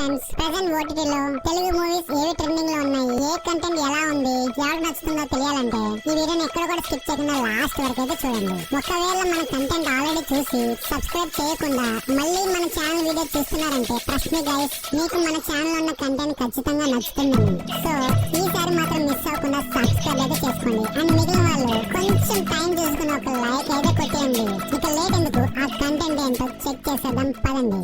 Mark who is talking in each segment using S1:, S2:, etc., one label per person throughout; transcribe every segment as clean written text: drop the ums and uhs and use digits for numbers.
S1: Friends, present ఓటీటీలో Telugu movies ఏవి trending లో ఉన్నాయి, ఏ కంటెంట్ ఎలా ఉంది, ఎవరికి నచ్చుతుందో తెలియాలంటే ఈ వీడియోని ఎక్కడ కూడా స్కిప్ చేయకుండా లాస్ట్ వరకు అయితే చూడండి. ఒకవేళ మన కంటెంట్ ఆల్రెడీ చూసి సబ్స్క్రైబ్ చేయకుండా మళ్ళీ మన ఛానల్ వీడియో చూస్తున్నారంటే ట్రస్ట్ మీ గైస్, మీకు మన ఛానల్ ఉన్న కంటెంట్ ఖచ్చితంగా నచ్చుతుందండి. సో ఈసారి మాత్రం మిస్ అవ్వకుండా సబ్స్క్రైబ్ అయితే చేసుకోండి. అండ్ మిగిలిన వాళ్ళు కొంచెం టైం చూసుకుని ఒక లైక్ అయితే కొట్టేయండి. ఇక లేట్ ఎందుకు, ఆ కంటెంట్ ఏంటో చెక్ చేసేద్దాం పదండి.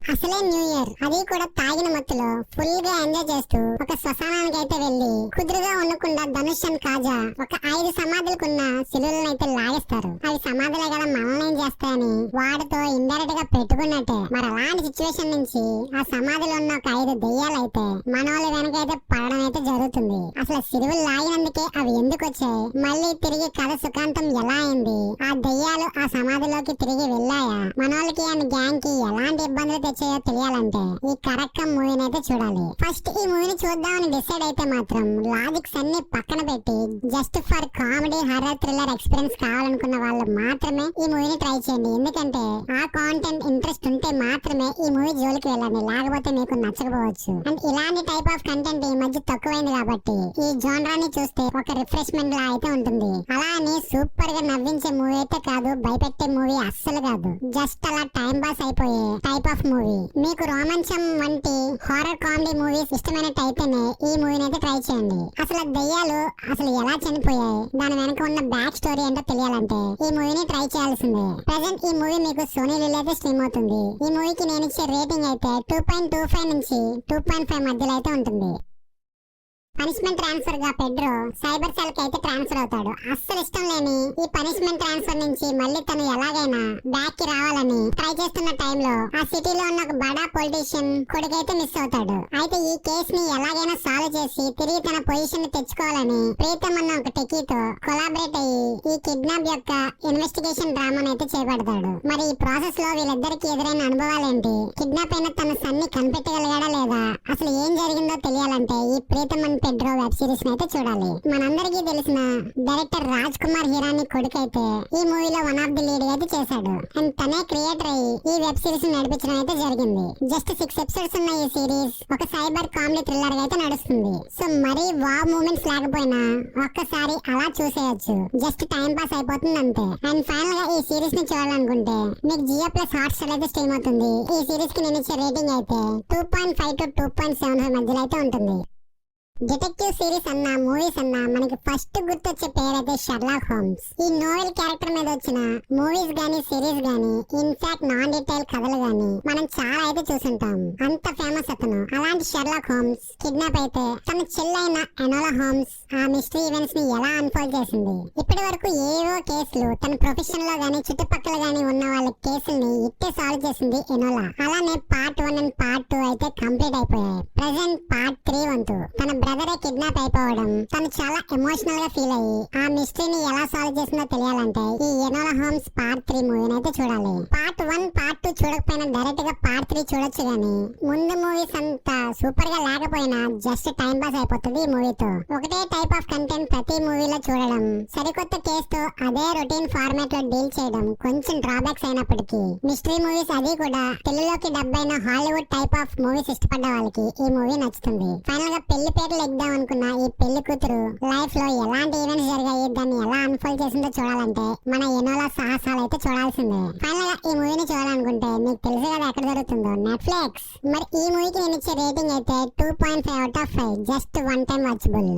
S1: అసలే న్యూ ఇయర్, అది కూడా తాగిన మత్తులో ఫుల్ గా ఎంజాయ్ చేస్తూ ఒక శ్మశానానికి అయితే వెళ్లి కుదురుగా ఉండకుండా ధనుష్ అండ్ కాజా ఒక 5 సమాధులకున్న శిలువలను అయితే లాగేస్తారు. అవి సమాధులే కదా మనల్ని ఏం చేస్తాయని వాడితో ఇండైరెక్ట్ గా పెట్టుకున్నట్టే. మరి అలాంటి సిచ్యువేషన్ నుంచి ఆ సమాధిలో ఉన్న ఒక 5 దెయ్యాలు అయితే మన వాళ్ళ వెనకైతే పడడం అయితే జరుగుతుంది. అసలు శిలువలు లాగినందుకే అవి ఎందుకు వచ్చాయి, మళ్ళీ తిరిగి కథ సుఖాంతం ఎలా అయింది, ఆ దెయ్యాలు ఆ సమాధిలోకి తిరిగి వెళ్ళాయా, మన వాళ్ళకి అండ్ గ్యాంగ్ కి ఎలాంటి ఇబ్బందులు తెచ్చాయో తెలియాలంటే ఈ కరెక్ట్ మూవీని అయితే చూడాలి. ఫస్ట్ ఈ మూవీని చూద్దామని డిసైడ్ అయితే మాత్రం లాజిక్స్ అన్ని పక్కన పెట్టి just for comedy horror thriller experience కావాలనుకున్న వాళ్ళు మాత్రమే ఈ మూవీని ట్రై చేయండి. ఎందుకంటే ఆ కాంటెంట్ ఇంట్రెస్ట్ ఉంటే మాత్రమే ఈ మూవీ జోలికి వెళ్ళండి, లేకపోతే మీకు నచ్చకపోవచ్చు. అండ్ ఇలాంటి టైప్ ఆఫ్ కంటెంట్ ఈ మధ్య తక్కువైంది కాబట్టి ఈ జోనరాని చూస్తే ఒక రిఫ్రెష్మెంట్ లా అయితే ఉంటుంది. అలా అని సూపర్ గా నవ్వించే మూవీ అయితే కాదు, భయపెట్టే మూవీ అస్సలు కాదు, జస్ట్ అలా టైం పాస్ అయిపోయే టైప్ ఆఫ్ మూవీ. మీకు రోమాంచం వంటి హారర్ కామెడీ మూవీస్ ఇష్టమైనట్టయితేనే ఈ మూవీని అయితే ట్రై చేయండి. అసలు దెయ్యాలు అసలు ఎలా చనిపోయాయి, దాని వెనక ఉన్న బ్యాక్ స్టోరీ ఏంటో తెలియాలంటే ఈ మూవీని ట్రై చేయాల్సిందే. ప్రెసెంట్ ఈ మూవీ మీకు సోనీ లీలో అయితే స్ట్రీమ్ అవుతుంది. ఈ మూవీకి నేను ఇచ్చే రేటింగ్ అయితే 2.25 నుంచి 2.5 మధ్యలో అయితే ఉంటుంది. పనిష్మెంట్ ట్రాన్స్ఫర్ గా పెడ్రో సైబర్ సెల్ కి అయితే ట్రాన్స్ఫర్ అవుతాడు. అస్సలు ఇష్టం లేని ఈ పనిష్మెంట్ ట్రాన్స్ఫర్ నుంచి మళ్ళీ తను ఎలాగైనా బ్యాక్ కి రావాలని ట్రై చేస్తున్న టైంలో ఆ సిటీలో ఉన్న ఒక బడా పొలిటీషియన్ కొడుకైతే మిస్ అవుతాడు. అయితే ఈ కేసు ని ఎలాగైనా సాల్వ్ చేసి తిరిగి తన పొజిషన్ ని తెచ్చుకోవాలని ప్రీతం అన్న ఒక టెకీతో కొలాబరేట్ అయ్యి ఈ కిడ్నాప్ యొక్క ఇన్వెస్టిగేషన్ డ్రామాను అయితే చేపడతాడు. మరి ఈ ప్రాసెస్ లో వీళ్ళిద్దరికి ఎదురైన అనుభవాలేంటి, కిడ్నాప్ అయిన తన సన్ని కనిపెట్టగలిగాడా లేదా, అసలు ఏం జరిగిందో తెలియాలంటే ఈ Pritam and Pedro web series అయితే చూడాలి. మనందరికీ తెలిసిన డైరెక్టర్ రాజ్ కుమార్ హిరానీ కొడుకైతే ఈ మూవీలో వన్ ఆఫ్ ది లీడ్ అయితే చేశాడు. అండ్ తనే క్రియేటర్ అయ్యి ఈ వెబ్ సిరీస్ నడిపించడం అయితే జరిగింది. జస్ట్ 6 ఎపిసోడ్స్ ఉన్న ఈ సిరీస్ ఒక సైబర్ కామెడీ థ్రిల్లర్ గా అయితే నడుస్తుంది. సో మరీ వావ్ మూమెంట్స్ లేకపోయినా ఒక్కసారి అలా చూసేయచ్చు, జస్ట్ టైం పాస్ అయిపోతుంది అంతే. అండ్ ఫైనల్ గా ఈ సిరీస్ ని చూడాలనుకుంటే మీకు జియో ప్లస్ హాట్స్టార్ అయితే స్ట్రీమ్ అవుతుంది. ఈ సిరీస్ కి నేను ఇచ్చే రేటింగ్ అయితే 2.5 to 2.75 మధ్యలో అయితే ఉంటుంది. డిటెక్టివ్ సిరీస్ అన్న మూవీస్ అన్న మనకి ఫస్ట్ గుర్తొచ్చే పేరైతే షెర్లాక్ హోమ్స్. ఈ నోవెల్ క్యారెక్టర్ మీద వచ్చిన మూవీస్ గానీ సిరీస్ గానీ ఇన్ఫాక్ట్ నాన్ డీటెయిల్ కథలు గానీ మనం చాలా అయితే చూసుంటాం. అంత ఫేమస్ అతను. అలాంటి షెర్లాక్ హోమ్స్ కిడ్నాప్ అయితే తన చెల్లైన ఎనోలా హోమ్స్ ఆ మిస్టరీ ఈవెంట్స్ ని ఎలా అన్ఫోల్డ్ చేసింది. ఇప్పటి వరకు ఏవో కేసులు తన ప్రొఫెషన్ లో గానీ చుట్టుపక్కల గానీ ఉన్న వాళ్ళ కేసుల్ని ఇట్టే సాల్వ్ చేసింది ఎనోలా. అలానే పార్ట్ 1 అండ్ పార్ట్ 2 అయితే కంప్లీట్ అయిపోయాయి. ప్రెసెంట్ పార్ట్ 3 వంతు తన బ్రదరే కిడ్నాప్ అయిపోవడం తను చాలా ఎమోషనల్ గా ఫీల్ అయ్యి ఆ మిస్టరీని ఎలా సాల్వ్ చేసిందో తెలియాలంటే ఈ ఎనోలా హోమ్స్ పార్ట్ 3 మూవీని అయితే చూడాలి. పార్ట్ 1 పార్ట్ 2 చూడకపోయినా డైరెక్ట్ గా పార్ట్ 3 చూడొచ్చు గానీ ముందు మూవీస్ అంతా సూపర్ గా లేకపోయినా జస్ట్ టైం పాస్ అయిపోతుంది ఈ మూవీతో. ఒకటే టైప్ ఆఫ్ కంటెంట్ ప్రతి మూవీలో చూడడం, సరికొత్త కేసుతో అదే రొటీన్ ఫార్మాట్ లో డీల్ చేయడం కొంచెం డ్రాబ్యాక్స్ అయినప్పటికీ మిస్టరీ మూవీస్ అది కూడా తెలుగులోకి డబ్ అయిన హాలీవుడ్ టైప్ ఆఫ్ మూవీస్ ఇష్టపడ్డ వాళ్ళకి ఈ మూవీ నచ్చుతుంది. ఫైనల్ గా పెళ్లి పేర్లు ఎగ్దాం అనుకున్న ఈ పెళ్లి కూతురు లైఫ్ లో ఎలాంటి ఈవెంట్స్ జరిగాయి, దాన్ని ఎలా అన్ఫోల్డ్ చేసిందో చూడాలంటే మన ఎనోలా సాహసాలు అయితే చూడాల్సిందే. ఫైనల్ గా ఈ మూవీని చూడాలనుకుంటే మీకు తెలుసు కదా ఎక్కడ దొరుకుతుందో, నెట్ఫ్లిక్స్. మరి ఈ మూవీకి నేను ఇచ్చే రేటింగ్ అయితే 2.5 out of 5, just 1 time watchable.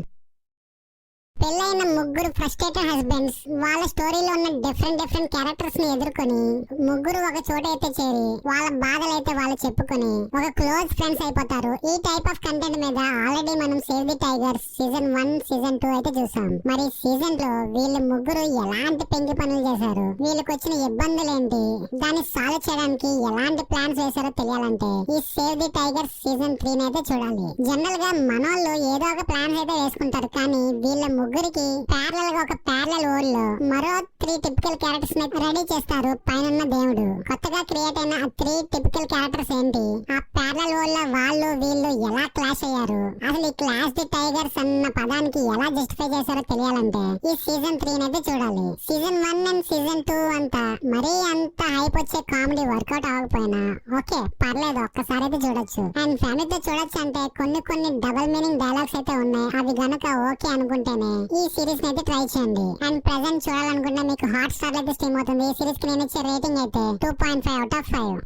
S1: పెళ్ళైన ముగ్గురు ఫ్రస్ట్రేటెడ్ హస్బెండ్స్ వాళ్ళ స్టోరీలో ఉన్న డిఫరెంట్ క్యారెక్టర్స్ ని ఎదుర్కొని ముగ్గురు ఒక చోట అయితే చేరి వాళ్ళ బాధలు అయితే వాళ్ళు చెప్పుకొని ఒక క్లోజ్ ఫ్రెండ్స్ అయిపోతారు. ఈ టైప్ ఆఫ్ కంటెంట్ మీద ఆల్రెడీ మనం save the tigers season 1 season 2 అయితే చూసాం. మరి సీజన్ లో వీళ్ళు ముగ్గురు ఎలాంటి పెంకి పనులు చేశారు, వీళ్ళకి వచ్చిన ఇబ్బందులు ఏంటి, దాన్ని సాల్వ్ చేయడానికి ఎలాంటి ప్లాన్స్ వేశారో తెలియాలంటే ఈ సేవ్ ది టైగర్స్ సీజన్ 3 అయితే చూడాలి. జనరల్ గా మనోళ్ళు ఏదో ఒక ప్లాన్స్ అయితే వేసుకుంటారు, కానీ వీళ్ళ ముగ్గురికి ప్యారలల్ గా ఒక ప్యారలల్ వరల్డ్ లో మరో 3 టిపికల్ క్యారెక్టర్స్ ని రెడీ చేస్తారు పైన దేవుడు. కొత్తగా క్రియేట్ అయిన ఆ 3 టిపికల్ క్యారెక్టర్స్ ఏంటి, ఆ ప్యారలల్ వరల్డ్ లో వాళ్ళు వీళ్ళు ఎలా క్లాష్ అయ్యారు, అసలు ఈ క్లాష్ ది టైగర్స్ అన్న పదానికి ఎలా జస్టిఫై చేశారో తెలియాలంటే ఈ సీజన్ 3 అయితే చూడాలి. సీజన్ 1 అండ్ సీజన్ 2 అంతా మరీ అంత హైప్ వచ్చే కామెడీ వర్కౌట్ అవ్వకపోయినా ఓకే పర్లేదు, ఒక్కసారి అయితే చూడొచ్చు. అండ్ ఫ్యామిలీతో చూడొచ్చు అంటే కొన్ని డబుల్ మీనింగ్ డైలాగ్స్ అయితే ఉన్నాయి. అవి గనక ఓకే అనుకుంటేనే ఈ సిరీస్ ని అయితే ట్రై చేయండి. అండ్ ప్రెసెంట్ చూడాలనుకుంటే మీకు హాట్ స్టార్ అయితే స్ట్రీమ్ అవుతుంది. ఈ సిరీస్ కి నేను ఇచ్చే రేటింగ్ అయితే 2.5 అవుట్ ఆఫ్ 5.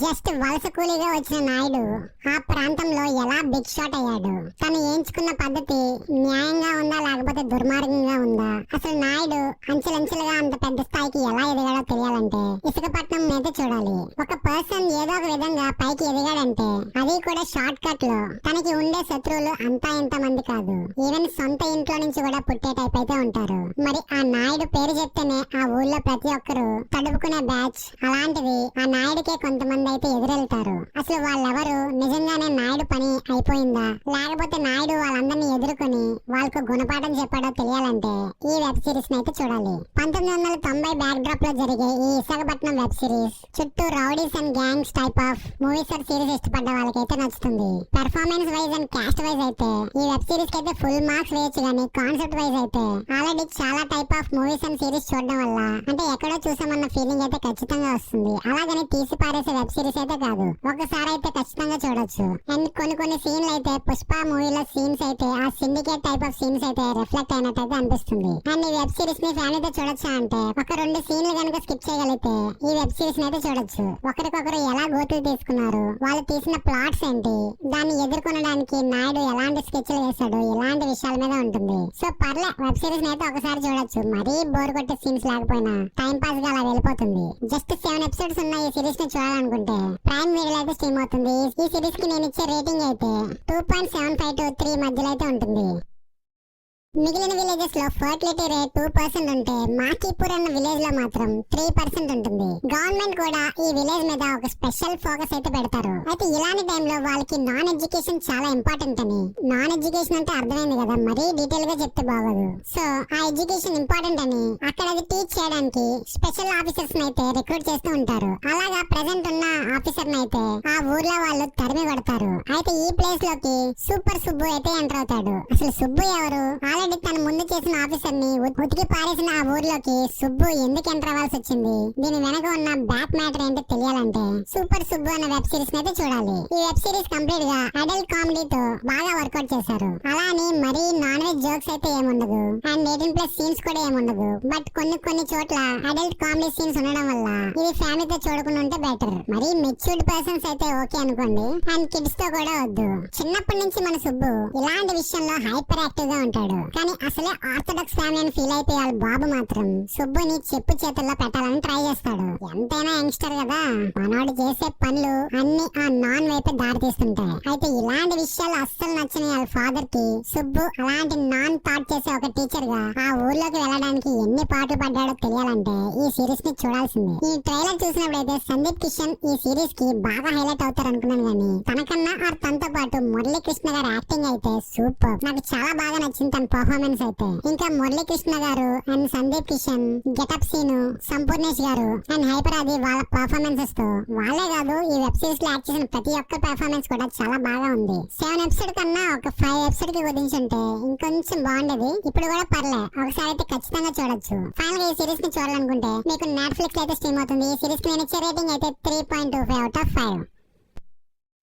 S1: జస్ట్ వలస కూలీగా వచ్చిన నాయుడు ఆ ప్రాంతంలో ఎలా బిగ్ షాట్ అయ్యాడు, తను ఎంచుకున్న పద్ధతి న్యాయంగా ఉందా లేకపోతే దుర్మార్గంగా ఉందా, అసలు నాయుడు అంచెలంచెలుగా అంత పెద్ద స్థాయికి ఎలా ఎదిగాడో తెలియాలంటే ఇసుకపట్నం అయితే చూడాలి. ఒక పర్సన్ ఏదో ఒక విధంగా పైకి ఎదిగాడంటే అది కూడా షార్ట్ కట్ లో తనకి ఉండే శత్రువులు అంతా ఇంత మంది కాదు, ఈవెన్ సొంత ఇంట్లో నుంచి కూడా పుట్టే టైప్ అయితే ఉంటారు. మరి ఆ నాయుడు పేరు చెప్తేనే ఆ ఊళ్ళో ప్రతి ఒక్కరు తడుపుకునే బ్యాచ్. అలాంటిది ఆ నాయుడికే కొంతమంది అయితే ఎదురెళ్తారు. అసలు వాళ్ళెవరు, నిజంగానే నాయుడు పని అయిపోయిందా లేకపోతే నాయుడు వాళ్ళందరినీ ఎదుర్కొని వాళ్ళకు గుణపాఠం చెప్పాడో తెలియాలంటే ఈ వెబ్ సిరీస్ అయితే చూడాలి. 1990 బ్యాక్ డ్రాప్ లో జరిగే ఈ విశాఖపట్నం వెబ్ సిరీస్ చుట్టూ rowdies and gangs type of movies or series ఇష్టపడ్డ వాళ్ళకైతే నచ్చుతుంది. Performance wise and cast wise అయితే ఈ వెబ్ సిరీస్ కి అయితే ఫుల్ మార్క్స్ వేయచ్చు, కానీ కాన్సెప్ట్ వైజ్ అయితే ఆల్రెడీ చాలా type of movies and series చూడడం వల్ల అంటే ఎక్కడో చూసామన్న ఫీలింగ్ అయితే ఖచ్చితంగా వస్తుంది. అలాగని తీసి పారేసే వెబ్ సిరీస్ అయితే కాదు, ఒకసారి అయితే ఖచ్చితంగా చూడొచ్చు. అండ్ కొన్ని సీన్లు అయితే పుష్ప మూవీలో సీన్స్ అయితే ఆ సిండికేట్ టైప్ ఆఫ్ సీన్స్ అయితే రిఫ్లెక్ట్ అయినట్టు అయితే అనిపిస్తుంది. అండ్ ఈ వెబ్ సిరీస్ ని ఫ్యామిలీతో చూడొచ్చా అంటే ఒక 2 సీన్లు కనుక స్కిప్ చేయగలిగితే ఈ వెబ్ సిరీస్ ని అయితే చూడొచ్చు. ఒకరికొకరు ఎలా గోతులు తీసుకున్నారు, వాళ్ళు తీసిన ప్లాట్స్ ఏంటి, దాన్ని ఎదుర్కొనడానికి నాయుడు ఎలాంటి స్కెచ్లు వేశాడు, ఇలాంటి విషయాల మీద ఉంటుంది. సో పర్లే వెబ్ సిరీస్ ని అయితే ఒకసారి చూడొచ్చు, మరీ బోర్ కొట్టే సీన్స్ లేకపోయినా టైం పాస్ గా అలా వెళ్ళిపోతుంది. జస్ట్ 7 ఎపిసోడ్స్ ఉన్న ఈ సిరీస్ ని చూడాలనుకుంటే ప్రైమ్ వీడియోలో అయితే స్ట్రీమ్ అవుతుంది. ఈ సిరీస్ కి నేను ఇచ్చే రేటింగ్ అయితే 2.75 to 3 మధ్యలో అయితే ఉంటుంది. మిగిలిన విలేజెస్ లో ఫర్టిలిటీ రేట్ 2% ఉంటే మాకీపూర్ అన్న విలేజ్ లో మాత్రం 3% ఉంటుంది. గవర్నమెంట్ కూడా ఈ విలేజ్ మీద ఒక స్పెషల్ ఫోకస్ అయితే పెడతారు. అయితే ఇలాంటి టైంలో వాళ్ళకి నాన్ ఎడ్యుకేషన్ చాలా ఇంపార్టెంట్ అని, నాన్ ఎడ్యుకేషన్ అంటే అర్థమైంది కదా, మరీ డీటెయిల్ గా చెప్తే బాగోదు. సో ఆ ఎడ్యుకేషన్ ఇంపార్టెంట్ అని అక్కడ అది టీచ్ చేయడానికి స్పెషల్ ఆఫీసర్స్ అయితే రిక్రూట్ చేస్తూ ఉంటారు. అలాగా ప్రెసెంట్ ఉన్న ఆఫీసర్ అయితే ఆ ఊర్లో వాళ్ళు తరిమి కొడతారు. అయితే ఈ ప్లేస్ లోకి సూపర్ సుబ్బు అయితే ఎంటర్ అవుతాడు. అసలు సుబ్బు ఎవరు, తన ముందు చేసిన ఆఫీసర్ ని ఉతికి పారేసిన ఆ ఊర్లోకి సుబ్బు ఎందుకు ఎంటర్ అవ్వాల్సి వచ్చింది, దీని వెనక ఉన్న బ్యాక్ మ్యాటర్ ఏంటో తెలియాలంటే సూపర్ సుబ్బు అనే వెబ్ సిరీస్ అయితే చూడాలి. ఈ వెబ్ సిరీస్ కంప్లీట్ గా అడల్ట్ కామెడీతో బాగా వర్కౌట్ చేశారు. అలా అని మరీ నాన్ వెజ్ జోక్స్ అయితే ఏముండదు అండ్ 18+ సీన్స్ కూడా ఏముండదు. బట్ కొన్ని చోట్ల అడల్ట్ కామెడీ సీన్స్ ఉండడం వల్ల ఇది ఫ్యామిలీతో చూడకుండా ఉంటే బెటర్. మరీ మెచ్యూర్డ్ పర్సన్స్ అయితే ఓకే అనుకోండి, అండ్ కిడ్స్ తో కూడా వద్దు. చిన్నప్పటి నుంచి మన సుబ్బు ఇలాంటి విషయంలో హైపర్ యాక్టివ్ గా ఉంటాడు, కానీ అసలే ఆర్థోడాక్స్ ఫ్యామిలీ అని ఫీల్ అయిపోయే వాళ్ళ బాబు మాత్రం సుబ్బుని చెప్పు చేతుల్లో పెట్టాలని ట్రై చేస్తాడు. ఎంతైనా యంగ్స్టర్ కదా, మనోడు చేసే పనులు అన్ని ఆ నాన్ వైపే దారి తీస్తుంటాయి. అయితే ఇలాంటి విషయాలు అస్సలు నచ్చని వాళ్ళ ఫాదర్ కి సుబ్బు అలాంటి నాన్ థాట్ చేసే ఒక టీచర్ గా ఆ ఊర్లోకి వెళ్ళడానికి ఎన్ని పాటలు పడ్డాడో తెలియాలంటే ఈ సిరీస్ ని చూడాల్సిందే. ఈ ట్రైలర్ చూసినప్పుడైతే సందీప్ కిషన్ ఈ సిరీస్ కి బాగా హైలైట్ అవుతారు అనుకున్నాను, కానీ తనకన్నా తనతో పాటు మురళీకృష్ణ గారి యాక్టింగ్ అయితే సూపర్. నాకు చాలా బాగా నచ్చింది తన పర్ఫార్మెన్స్ అయితే. ఇంకా మురళీకృష్ణ గారు అండ్ సందీప్ కిషన్, గెటప్ సీను, సంపూర్ణేష్ గారు అండ్ హైపర్ ఆది వాళ్ళ పర్ఫార్మెన్సెస్ తో వాళ్ళే కాదు ఈ వెబ్ సిరీస్ లో యాక్ట్ చేసిన ప్రతి ఒక్క పర్ఫార్మెన్స్ కూడా చాలా బాగా ఉంది. 7 ఎపిసోడ్ కన్నా ఒక 5 ఎపిసోడ్ కి కుదించుంటే ఇంకొంచెం బాగుండేది. ఇప్పుడు కూడా పర్లే, ఒకసారి అయితే ఖచ్చితంగా చూడొచ్చు. ఫైనల్ గా ఈ సిరీస్ ని చూడాలనుకుంటే మీకు నెట్ఫ్లిక్స్ అయితే స్ట్రీమ్ అవుతుంది. ఈ సిరీస్ కి నేను ఇచ్చే రేటింగ్ అయితే 3.25 అవుట్ ఆఫ్ 5.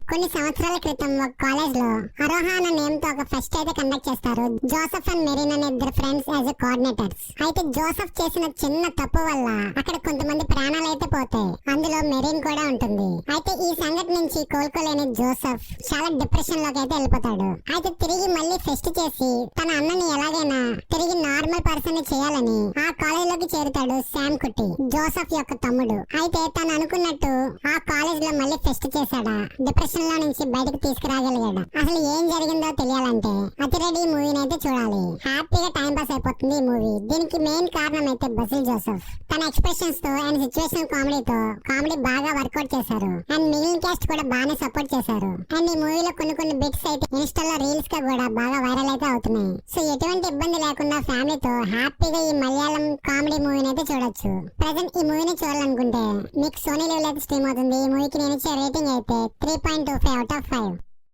S1: కొన్ని సంవత్సరాల క్రితం ఒక కాలేజ్ లో అరోహా అనే నేమ్ తో ఒక ఫెస్ట్ అయితే కండక్ట్ చేస్తారు. జోసెఫ్ అండ్ మెరీన్ అనే ఇద్దరు ఫ్రెండ్స్ యాజ్ ఎ కోఆర్డినేటర్స్. అయితే జోసెఫ్ చేసిన చిన్న తప్పు వల్ల అక్కడ కొంతమంది ప్రాణాలు అయితే పోతాయి, అందులో మెరీన్ కూడా ఉంటుంది. అయితే ఈ సంఘటన నుంచి కోలుకోలేని జోసెఫ్ చాలా డిప్రెషన్ లోకి అయితే వెళ్ళిపోతాడు. అయితే తిరిగి మళ్ళీ ఫెస్ట్ చేసి తన అన్నని ఎలాగైనా తిరిగి నార్మల్ పర్సన్ చేయాలని ఆ కాలేజ్ లోకి చేరుతాడు శామ్ కుట్టి, జోసెఫ్ యొక్క తమ్ముడు. అయితే తను అనుకున్నట్టు ఆ కాలేజ్ లో మళ్ళీ ఫెస్ట్ చేశాడా, డిప్రెషన్ లో నుంచి బయటకు తీసుకురాగలిగాడు. అసలు ఏం జరిగిందో తెలియాలంటే అతిరెడ్డి మూవీని అయితే చూడాలి. హ్యాపీగా టైం పాస్ అయిపోతుంది ఈ మూవీ. దీనికి మెయిన్ కారణం అయితే బసిల్ జోసెఫ్. తన ఎక్స్ప్రెషన్స్ తో అండ్ సిచ్యువేషనల్ కామెడీతో కామెడీ బాగా వర్కౌట్ చేశారు. అండ్ మిగిలిన క్యాస్ట్ కూడా బాగానే సపోర్ట్ చేశారు. అండ్ ఈ మూవీలో కొన్ని బిట్స్ అయితే ఇన్స్టాలో రీల్స్ గా కూడా బాగా వైరల్ అయితే అవుతున్నాయి. సో ఎటువంటి ఇబ్బంది లేకుండా ఫ్యామిలీతో హ్యాపీగా ఈ మలయాళం కామెడీ మూవీని అయితే చూడొచ్చు. ప్రెసెంట్ ఈ మూవీని చూడాలనుకుంటే మీకు సోనీ లెవెల్ అయితే స్ట్రీమ్ అవుతుంది. ఈ మూవీకి నేను ఇచ్చే రేటింగ్ అయితే 3.25 out of 5.